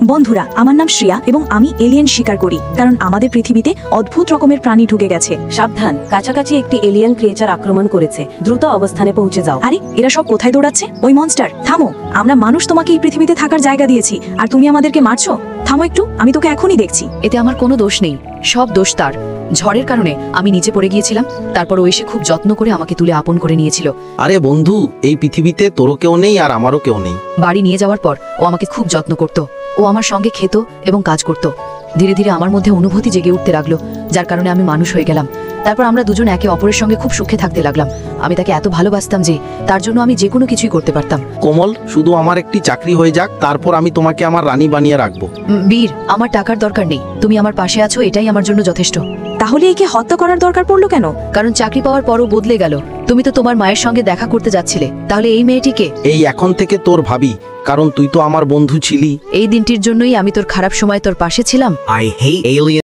বন্ধুরা, আমার নাম শ্রিয়া এবং আমি এলিয়েন শিকার করি, কারণ আমাদের পৃথিবীতে অদ্ভুত রকমের প্রাণী ঢুকে গেছে। সাবধান, কাছাকাছি একটি এলিয়েন ক্রিয়েচার আক্রমণ করেছে, দ্রুত অবস্থানে পৌঁছে যাও। আরে এরা সব কোথায় দৌড়াচ্ছে? ওই মনস্টার, থামো। আমরা মানুষ তোমাকে এই পৃথিবীতে থাকার জায়গা দিয়েছি, আর তুমি আমাদেরকে মারছো। থামো একটু, আমি তোকে এখনই দেখছি। এতে আমার কোনো দোষ নেই, সব দোষ তার। ঝড়ের কারণে আমি নিচে পড়ে গিয়েছিলাম, তারপর ও এসে খুব যত্ন করে আমাকে তুলে আপন করে নিয়েছিল। আরে বন্ধু, এই পৃথিবীতে তোরও কেউ নেই আর আমারও কেউ নেই। বাড়ি নিয়ে যাওয়ার পর ও আমাকে খুব যত্ন করত। ও আমার সঙ্গে খেত এবং কাজ করত। ধীরে ধীরে আমার মধ্যে অনুভূতি জেগে উঠতে লাগলো, যার কারণে আমি মানুষ হয়ে গেলাম। তারপর আমরা দুজন একে অপরের সঙ্গে খুব সুখে থাকতে লাগলাম। আমি তাকে এত ভালোবাসতাম যে তার জন্য আমি যে কোনো কিছুই করতে পারতাম। কোমল, শুধু আমার একটি চাকরি হয়ে যাক, তারপর আমি তোমাকে আমার রানী বানিয়ে রাখবো। বীর, আমার টাকার দরকার নেই, তুমি আমার পাশে আছো, এটাই আমার জন্য যথেষ্ট। তাহলে একে হত্যা করার দরকার পড়লো কেন? কারণ চাকরি পাওয়ার পরও বদলে গেল। তুমি তো তোমার মায়ের সঙ্গে দেখা করতে যাচ্ছিলে, তাহলে এই মেয়েটিকে? এই এখন থেকে তোর ভাবি, কারণ তুই তো আমার বন্ধু ছিলি। এই দিনটির জন্যই আমি তোর খারাপ সময় তোর পাশে ছিলাম। I hate aliens.